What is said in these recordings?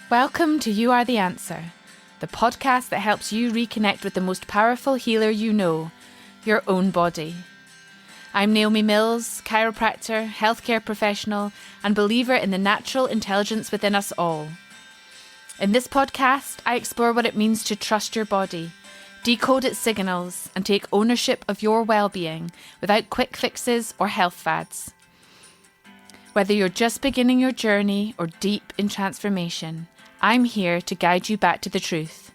Welcome to You Are the Answer, the podcast that helps you reconnect with the most powerful healer you know, your own body. I'm Naomi Mills, chiropractor, healthcare professional, and believer in the natural intelligence within us all. In this podcast, I explore what it means to trust your body, decode its signals, and take ownership of your well-being without quick fixes or health fads. Whether you're just beginning your journey or deep in transformation, I'm here to guide you back to the truth.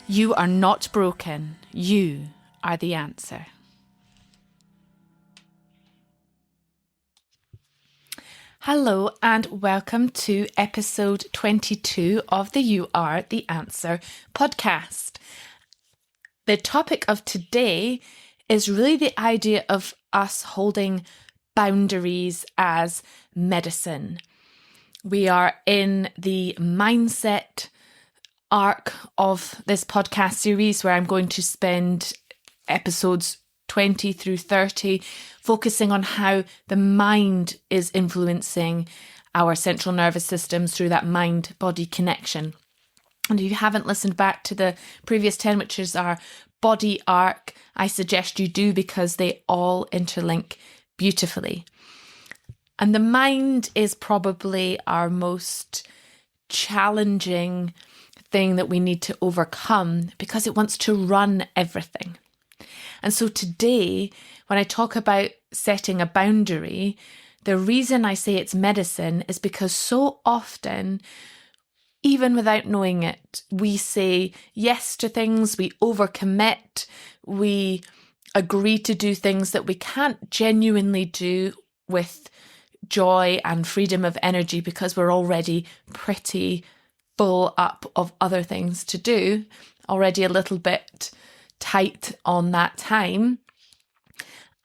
You are not broken. You are the answer. Hello and welcome to episode 22 of the You Are the Answer podcast. The topic of today is really the idea of us holding boundaries as medicine. We are in the mindset arc of this podcast series where I'm going to spend episodes 20 through 30 focusing on how the mind is influencing our central nervous systems through that mind-body connection. And if you haven't listened back to the previous 10, which is our body arc, I suggest you do because they all interlink beautifully. And the mind is probably our most challenging thing that we need to overcome because it wants to run everything. And so today, when I talk about setting a boundary, the reason I say it's medicine is because so often, even without knowing it, we say yes to things, we overcommit, we agree to do things that we can't genuinely do with joy and freedom of energy because we're already pretty full up of other things to do, already a little bit tight on that time.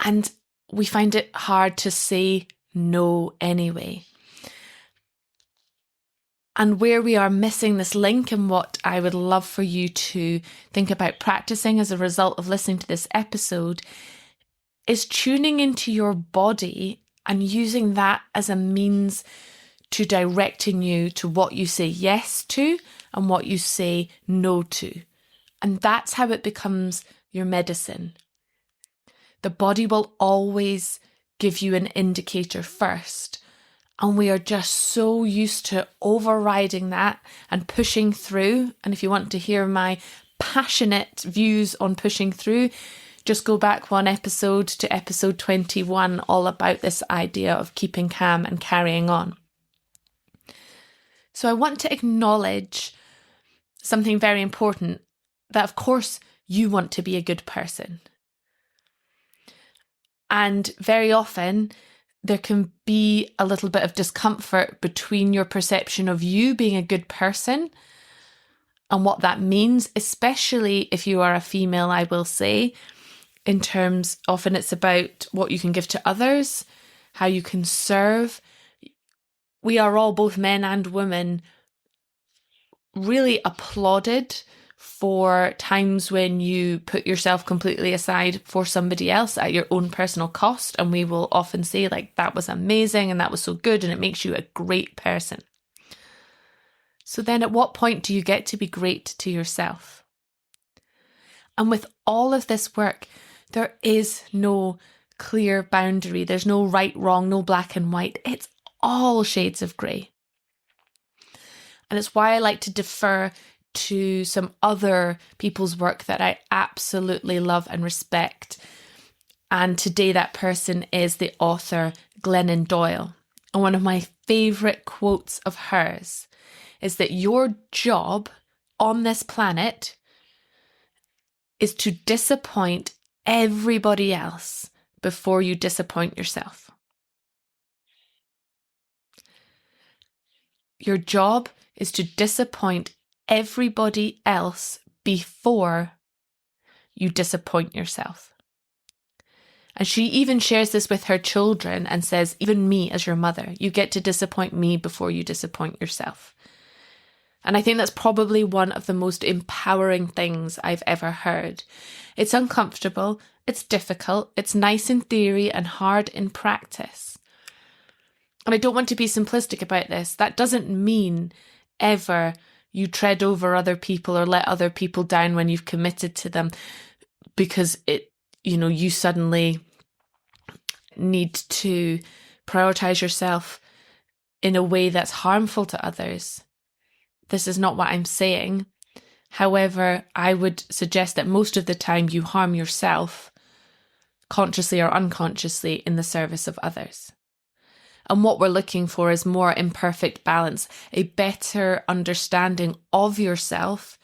And we find it hard to say no anyway. And where we are missing this link, and what I would love for you to think about practicing as a result of listening to this episode, is tuning into your body and using that as a means to directing you to what you say yes to and what you say no to. And that's how it becomes your medicine. The body will always give you an indicator first. And we are just so used to overriding that and pushing through. And if you want to hear my passionate views on pushing through, just go back one episode to episode 21, all about this idea of keeping calm and carrying on. So I want to acknowledge something very important, that of course you want to be a good person. And very often there can be a little bit of discomfort between your perception of you being a good person and what that means, especially if you are a female, I will say, in terms, often it's about what you can give to others, how you can serve. We are all, both men and women, really applauded for times when you put yourself completely aside for somebody else at your own personal cost. And we will often say, like, that was amazing and that was so good and it makes you a great person. So then at what point do you get to be great to yourself? And with all of this work, there is no clear boundary. There's no right, wrong, no black and white. It's all shades of grey. And it's why I like to defer to some other people's work that I absolutely love and respect. And today that person is the author Glennon Doyle. And one of my favourite quotes of hers is that your job on this planet is to disappoint everybody else before you disappoint yourself. Your job is to disappoint everybody else before you disappoint yourself. And she even shares this with her children and says, even me as your mother, you get to disappoint me before you disappoint yourself. And I think that's probably one of the most empowering things I've ever heard. It's uncomfortable, it's difficult, it's nice in theory and hard in practice. And I don't want to be simplistic about this. That doesn't mean ever you tread over other people or let other people down when you've committed to them because you suddenly need to prioritize yourself in a way that's harmful to others. This is not what I'm saying. However, I would suggest that most of the time you harm yourself, consciously or unconsciously, in the service of others. And what we're looking for is more imperfect balance, a better understanding of yourself.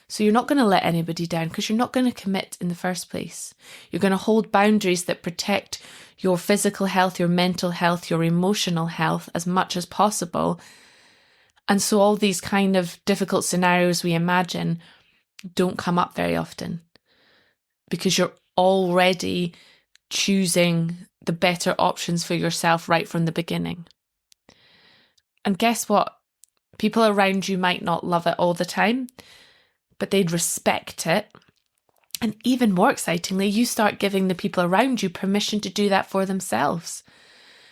So you're not going to let anybody down because you're not going to commit in the first place. You're going to hold boundaries that protect your physical health, your mental health, your emotional health as much as possible. And so all these kind of difficult scenarios we imagine don't come up very often because you're already choosing the better options for yourself right from the beginning. And guess what? People around you might not love it all the time, but they'd respect it. And even more excitingly, you start giving the people around you permission to do that for themselves.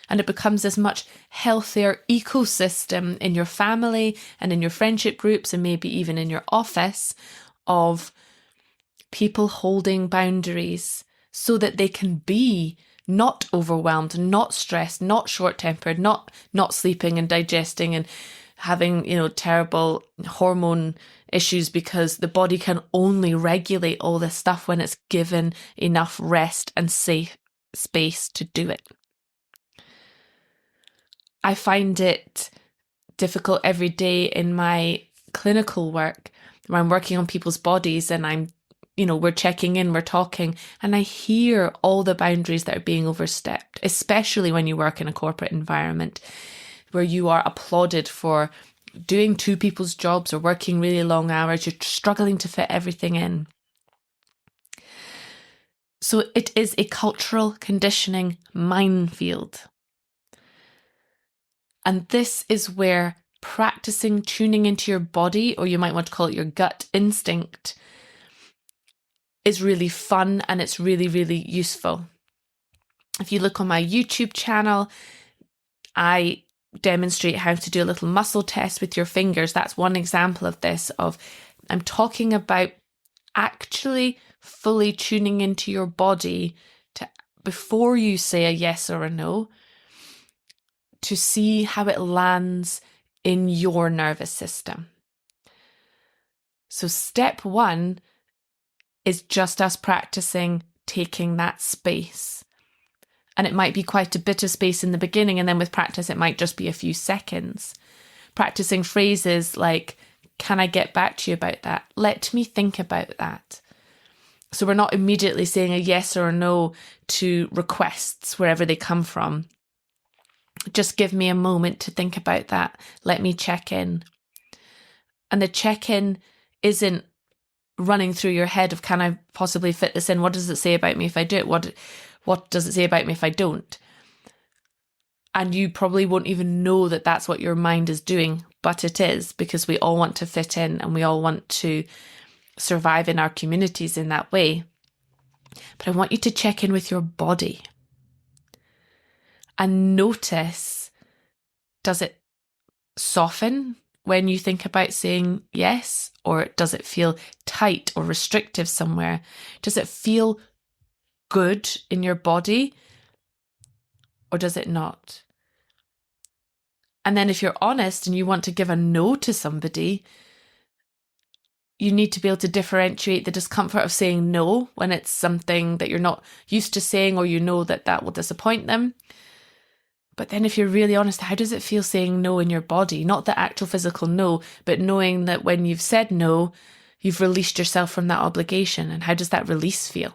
And it becomes this much healthier ecosystem in your family and in your friendship groups and maybe even in your office of people holding boundaries so that they can be not overwhelmed, not stressed, not short-tempered, not sleeping and digesting and having, terrible hormone issues because the body can only regulate all this stuff when it's given enough rest and safe space to do it. I find it difficult every day in my clinical work where I'm working on people's bodies and we're checking in, we're talking, and I hear all the boundaries that are being overstepped, especially when you work in a corporate environment where you are applauded for doing two people's jobs or working really long hours. You're struggling to fit everything in. So it is a cultural conditioning minefield. And this is where practicing tuning into your body, or you might want to call it your gut instinct, is really fun and it's really, really useful. If you look on my YouTube channel, I demonstrate how to do a little muscle test with your fingers. That's one example of this, I'm talking about actually fully tuning into your body before you say a yes or a no, to see how it lands in your nervous system. So step one is just us practicing taking that space. And it might be quite a bit of space in the beginning, and then with practice it might just be a few seconds. Practicing phrases like, can I get back to you about that? Let me think about that. So we're not immediately saying a yes or a no to requests wherever they come from. Just give me a moment to think about that. Let me check in. And the check-in isn't running through your head of, can I possibly fit this in? What does it say about me if I do it? What does it say about me if I don't? And you probably won't even know that that's what your mind is doing, but it is, because we all want to fit in and we all want to survive in our communities in that way. But I want you to check in with your body and notice, does it soften when you think about saying yes? Or does it feel tight or restrictive somewhere? Does it feel good in your body? Or does it not? And then if you're honest and you want to give a no to somebody, you need to be able to differentiate the discomfort of saying no when it's something that you're not used to saying, or you know that will disappoint them. But then if you're really honest, how does it feel saying no in your body? Not the actual physical no, but knowing that when you've said no, you've released yourself from that obligation. And how does that release feel?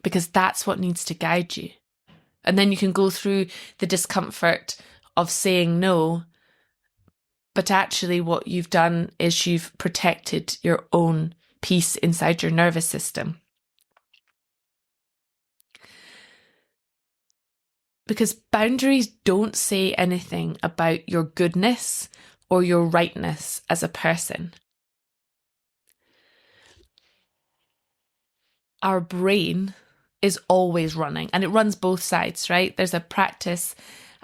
Because that's what needs to guide you. And then you can go through the discomfort of saying no, but actually what you've done is you've protected your own peace inside your nervous system. Because boundaries don't say anything about your goodness or your rightness as a person. Our brain is always running, and it runs both sides, right? There's a practice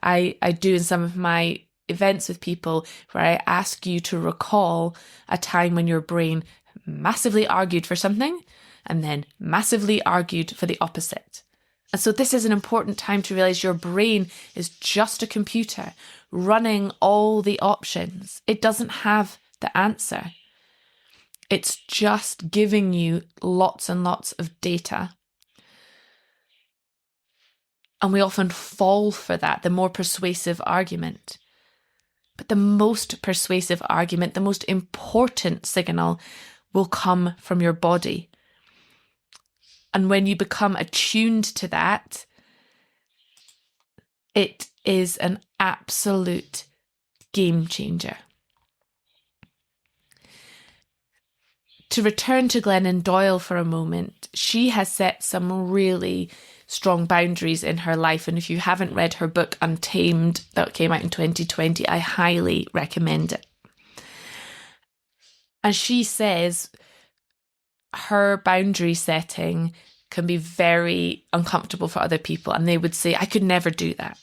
I do in some of my events with people where I ask you to recall a time when your brain massively argued for something and then massively argued for the opposite. And so this is an important time to realize your brain is just a computer running all the options. It doesn't have the answer. It's just giving you lots and lots of data. And we often fall for that, the more persuasive argument. But the most persuasive argument, the most important signal will come from your body. And when you become attuned to that, it is an absolute game changer. To return to Glennon Doyle for a moment, she has set some really strong boundaries in her life. And if you haven't read her book, Untamed, that came out in 2020, I highly recommend it. And she says her boundary setting can be very uncomfortable for other people. And they would say, I could never do that.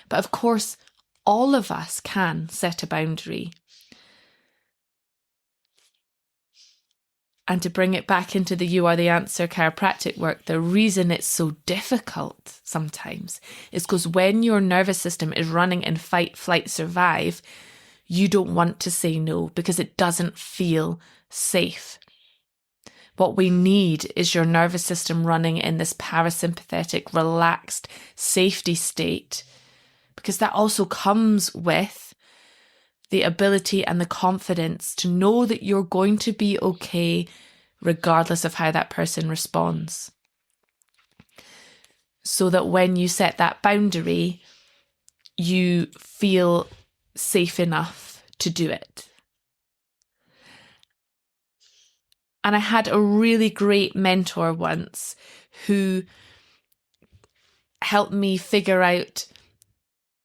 But of course, all of us can set a boundary. And to bring it back into the You Are the Answer chiropractic work, the reason it's so difficult sometimes is because when your nervous system is running in fight, flight, survive, you don't want to say no because it doesn't feel safe. What we need is your nervous system running in this parasympathetic, relaxed safety state, because that also comes with the ability and the confidence to know that you're going to be okay regardless of how that person responds. So that when you set that boundary, you feel safe enough to do it. And I had a really great mentor once who helped me figure out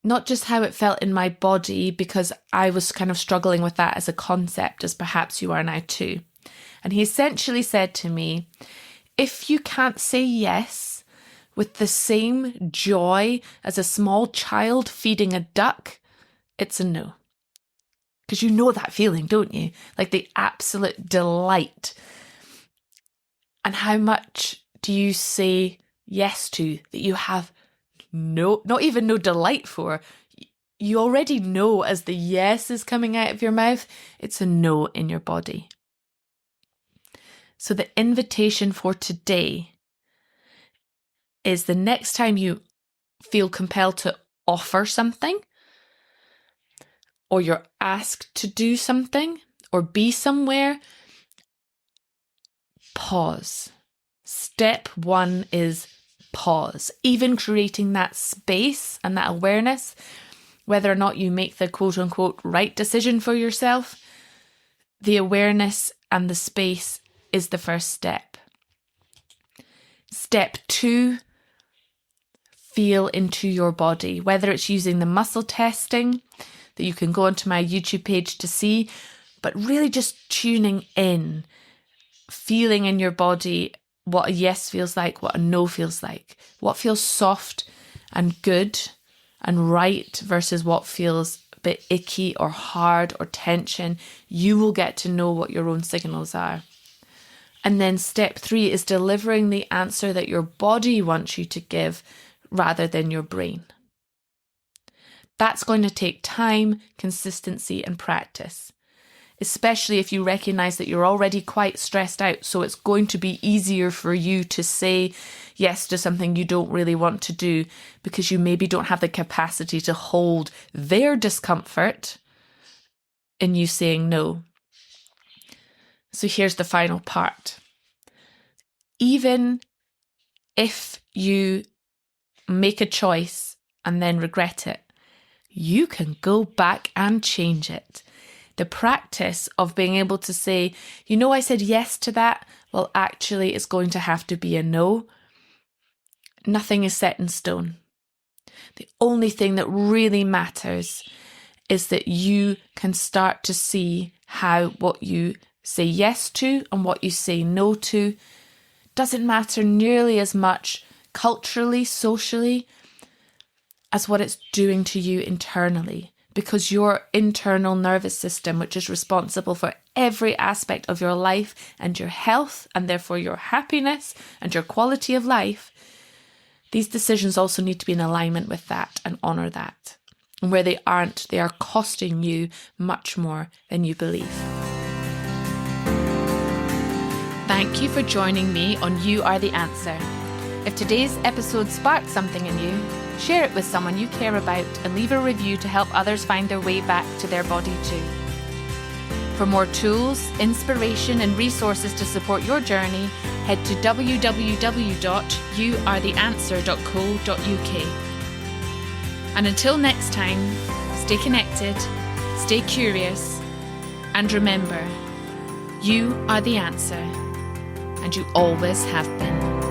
not just how it felt in my body, because I was kind of struggling with that as a concept, as perhaps you are now too. And he essentially said to me, if you can't say yes with the same joy as a small child feeding a duck, it's a no. Because you know that feeling, don't you? Like the absolute delight. And how much do you say yes to that you have not even no delight for? You already know as the yes is coming out of your mouth, it's a no in your body. So the invitation for today is the next time you feel compelled to offer something, or you're asked to do something, or be somewhere, pause. Step one is pause. Even creating that space and that awareness, whether or not you make the quote unquote right decision for yourself, the awareness and the space is the first step. Step two, feel into your body, whether it's using the muscle testing that you can go onto my YouTube page to see, but really just tuning in, feeling in your body what a yes feels like, what a no feels like, what feels soft and good and right versus what feels a bit icky or hard or tension. You will get to know what your own signals are. And then step three is delivering the answer that your body wants you to give rather than your brain. That's going to take time, consistency, and practice, especially if you recognize that you're already quite stressed out. So it's going to be easier for you to say yes to something you don't really want to do because you maybe don't have the capacity to hold their discomfort in you saying no. So here's the final part. Even if you make a choice and then regret it, you can go back and change it. The practice of being able to say, you know, I said yes to that. Well, actually, it's going to have to be a no. Nothing is set in stone. The only thing that really matters is that you can start to see how what you say yes to and what you say no to doesn't matter nearly as much culturally, socially, as what it's doing to you internally. because your internal nervous system, which is responsible for every aspect of your life and your health, and therefore your happiness and your quality of life, these decisions also need to be in alignment with that and honour that. And where they aren't, they are costing you much more than you believe. Thank you for joining me on You Are the Answer. If today's episode sparked something in you, share it with someone you care about and leave a review to help others find their way back to their body too. For more tools, inspiration and resources to support your journey, head to www.youaretheanswer.co.uk. And until next time, stay connected, stay curious, and remember, you are the answer, and you always have been.